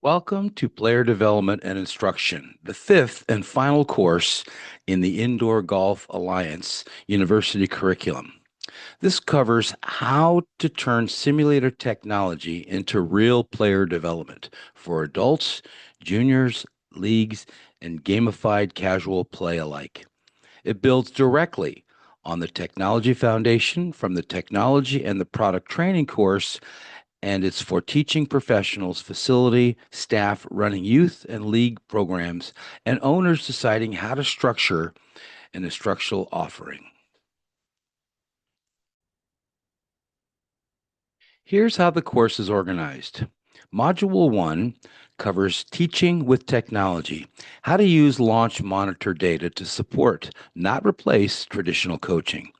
Welcome to Player Development and Instruction, the fifth and final course in the Indoor Golf Alliance University curriculum. This covers how to turn simulator technology into real player development for adults, juniors, leagues, and gamified casual play alike. It builds directly on the technology foundation from the technology and the product training course, and it's for teaching professionals, facility staff running youth and league programs, and owners deciding how to structure an instructional offering. Here's how the course is organized. Module 1 covers teaching with technology, how to use launch monitor data to support, not replace, traditional coaching.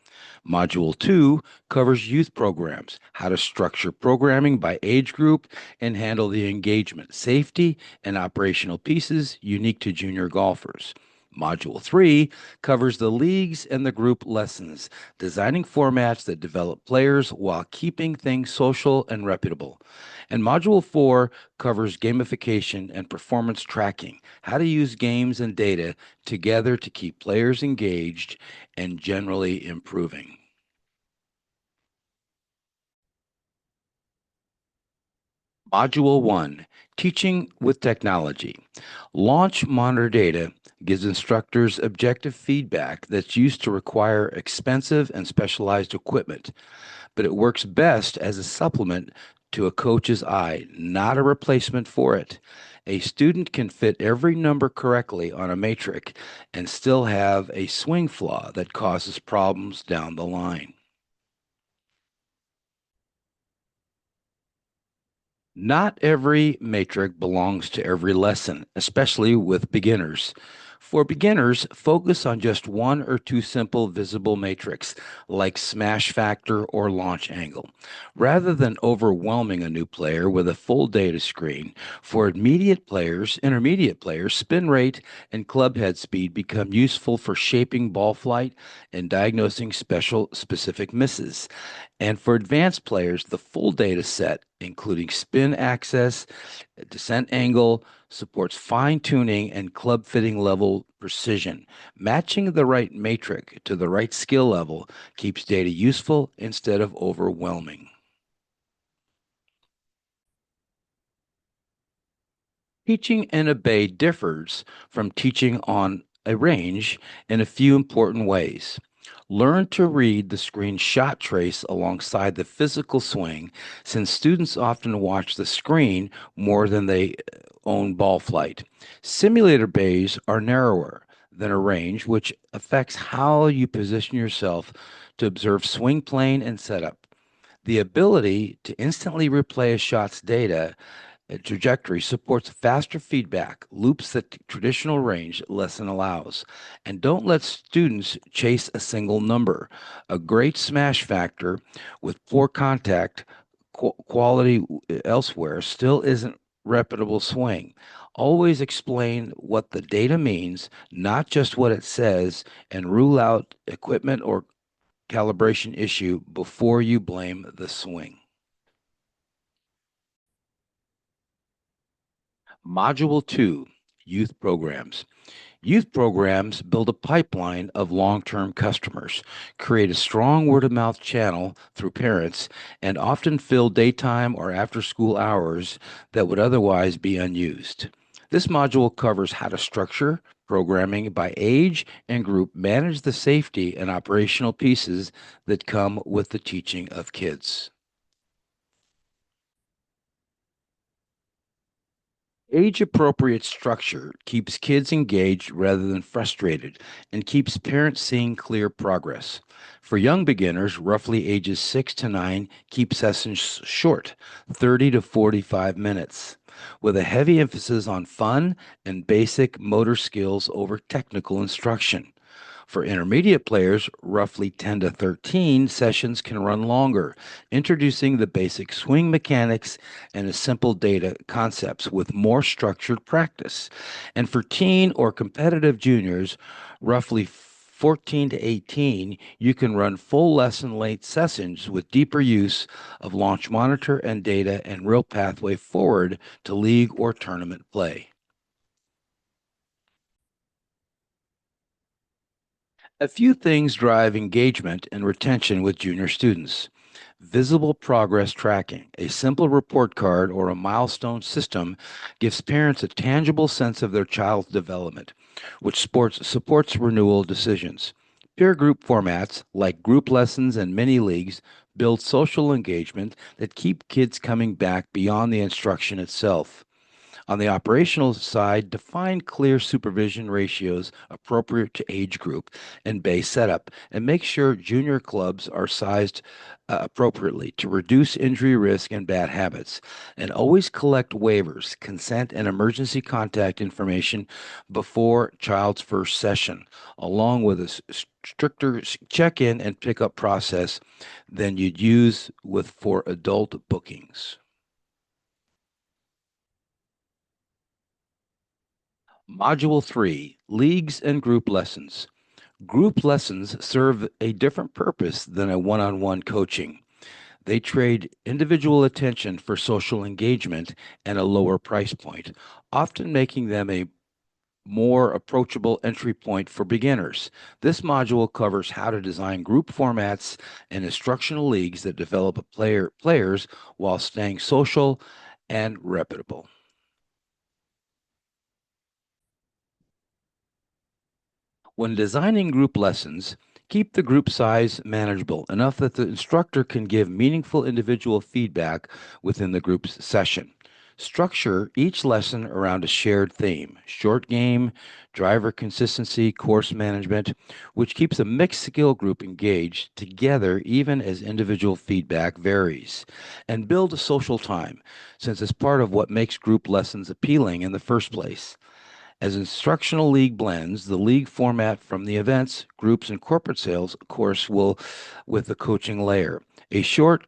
Module 2 covers youth programs, how to structure programming by age group and handle the engagement, safety, and operational pieces unique to junior golfers. Module 3 covers the leagues and the group lessons, designing formats that develop players while keeping things social and reputable. And Module 4 covers gamification and performance tracking, how to use games and data together to keep players engaged and generally improving. Module 1, Teaching with Technology. Launch monitor data gives instructors objective feedback that's used to require expensive and specialized equipment, but it works best as a supplement to a coach's eye, not a replacement for it. A student can fit every number correctly on a matrix and still have a swing flaw that causes problems down the line. Not every matrix belongs to every lesson, especially with beginners. For beginners, focus on just one or two simple visible matrices like smash factor or launch angle, rather than overwhelming a new player with a full data screen. For intermediate players, spin rate and club head speed become useful for shaping ball flight and diagnosing specific misses. And for advanced players, the full data set, including spin access, descent angle, supports fine tuning and club fitting level precision. Matching the right matrix to the right skill level keeps data useful instead of overwhelming. Teaching in a bay differs from teaching on a range in a few important ways. Learn to read the screen shot trace alongside the physical swing, since students often watch the screen more than they own ball flight. Simulator bays are narrower than a range, which affects how you position yourself to observe swing plane and setup. The ability to instantly replay a shot's data trajectory supports faster feedback loops that traditional range lesson allows. And don't let students chase a single number. A great smash factor with poor contact quality elsewhere still isn't reputable swing. Always explain what the data means, not just what it says, and rule out equipment or calibration issue before you blame the swing. Module 2, Youth Programs. Youth programs build a pipeline of long term customers, create a strong word of mouth channel through parents, and often fill daytime or after school hours that would otherwise be unused. This module covers how to structure programming by age and group, manage the safety and operational pieces that come with the teaching of kids. Age appropriate structure keeps kids engaged rather than frustrated and keeps parents seeing clear progress. For young beginners, roughly ages 6 to 9, keep sessions short, 30 to 45 minutes, with a heavy emphasis on fun and basic motor skills over technical instruction. For intermediate players, roughly 10 to 13 sessions can run longer, introducing the basic swing mechanics and a simple data concepts with more structured practice. And for teen or competitive juniors, roughly 14 to 18, you can run full lesson length sessions with deeper use of launch monitor and data and real pathway forward to league or tournament play. A few things drive engagement and retention with junior students. Visible progress tracking. A simple report card or a milestone system gives parents a tangible sense of their child's development, which supports renewal decisions. Peer group formats like group lessons and mini leagues build social engagement that keep kids coming back beyond the instruction itself. On the operational side, define clear supervision ratios appropriate to age group and base setup, and make sure junior clubs are sized appropriately to reduce injury risk and bad habits. And always collect waivers, consent, and emergency contact information before child's first session, along with a stricter check in and pickup process than you'd use with for adult bookings. Module 3, Leagues and Group Lessons. Group lessons serve a different purpose than a one on one coaching. They trade individual attention for social engagement and a lower price point, often making them a more approachable entry point for beginners. This module covers how to design group formats and instructional leagues that develop players while staying social and reputable. When designing group lessons, keep the group size manageable, enough that the instructor can give meaningful individual feedback within the group's session. Structure each lesson around a shared theme: short game, driver consistency, course management, which keeps a mixed skill group engaged together even as individual feedback varies. And build a social time, since it's part of what makes group lessons appealing in the first place. As instructional league blends, the league format from the events, groups, and corporate sales course will with the coaching layer. A short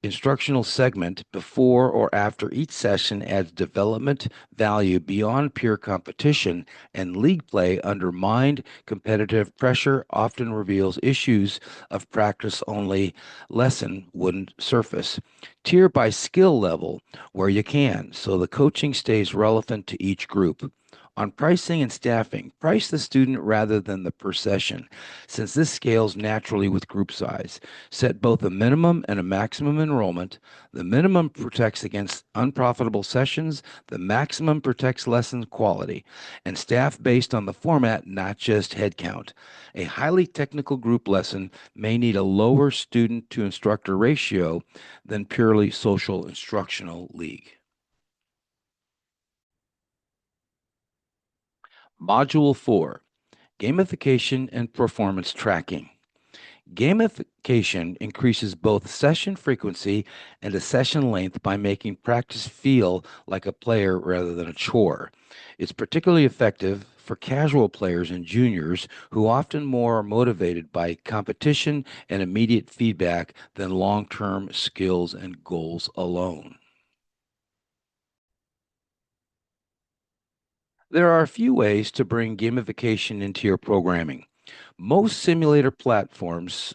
instructional segment before or after each session adds development value beyond pure competition, and league play under mind competitive pressure often reveals issues of practice only lesson wouldn't surface. Tier by skill level where you can, so the coaching stays relevant to each group. On pricing and staffing, price the student rather than the per session, since this scales naturally with group size. Set both a minimum and a maximum enrollment. The minimum protects against unprofitable sessions, the maximum protects lesson quality, and staff based on the format, not just headcount. A highly technical group lesson may need a lower student to instructor ratio than purely social instructional league. Module 4, Gamification and Performance Tracking. Gamification increases both session frequency and a session length by making practice feel like a player rather than a chore. It's particularly effective for casual players and juniors who often more are motivated by competition and immediate feedback than long-term skills and goals alone. There are a few ways to bring gamification into your programming. Most simulator platforms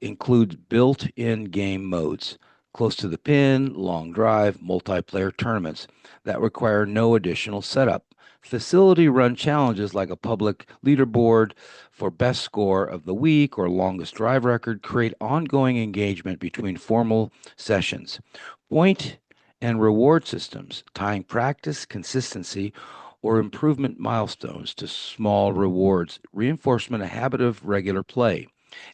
include built-in game modes, close to the pin, long drive, multiplayer tournaments that require no additional setup. Facility run challenges like a public leaderboard for best score of the week or longest drive record create ongoing engagement between formal sessions. Point and reward systems tying practice, consistency, or improvement milestones to small rewards, reinforcement a habit of regular play.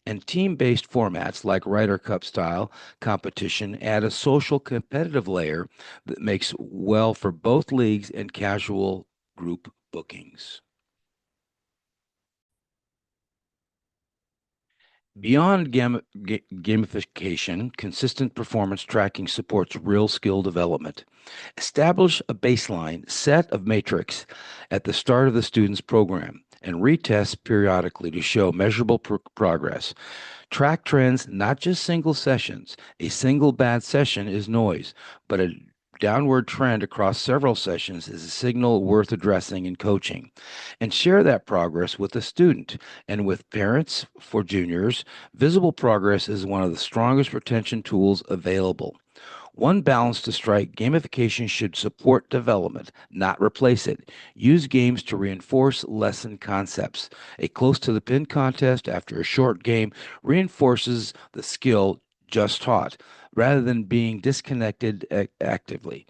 And team based formats like Ryder Cup style competition add a social competitive layer that makes well for both leagues and casual group bookings. Beyond gamification, consistent performance tracking supports real skill development. Establish a baseline set of metrics at the start of the student's program and retest periodically to show measurable progress. Track trends, not just single sessions. A single bad session is noise, but a downward trend across several sessions is a signal worth addressing in coaching. And share that progress with the student. And with parents for juniors, visible progress is one of the strongest retention tools available. One balance to strike: gamification should support development, not replace it. Use games to reinforce lesson concepts. A close to the pin contest after a short game reinforces the skill just taught rather than being disconnected actively.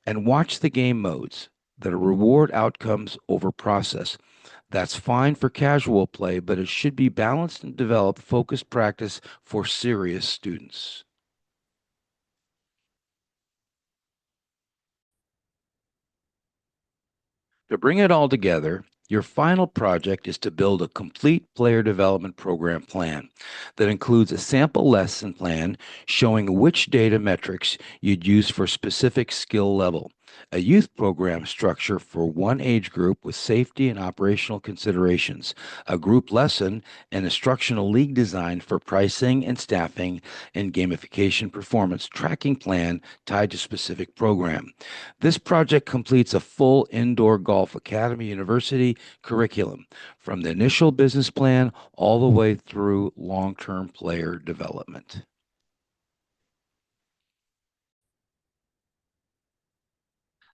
And watch the game modes that reward outcomes over process. That's fine for casual play, but it should be balanced and develop focused practice for serious students. To bring it all together, your final project is to build a complete player development program plan that includes a sample lesson plan showing which data metrics you'd use for specific skill level, a youth program structure for one age group with safety and operational considerations, a group lesson and instructional league design for pricing and staffing, and gamification performance tracking plan tied to specific program. This project completes a full indoor golf academy university curriculum from the initial business plan all the way through long term player development.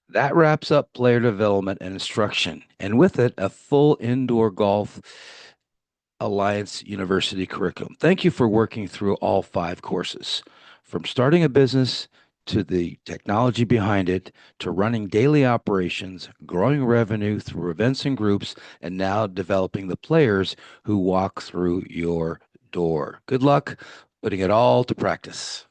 That wraps up player development and instruction, and with it, a full indoor golf Alliance University curriculum. Thank you for working through all five courses. From starting a business to the technology behind it, to running daily operations, growing revenue through events and groups, and now developing the players who walk through your door. Good luck putting it all to practice.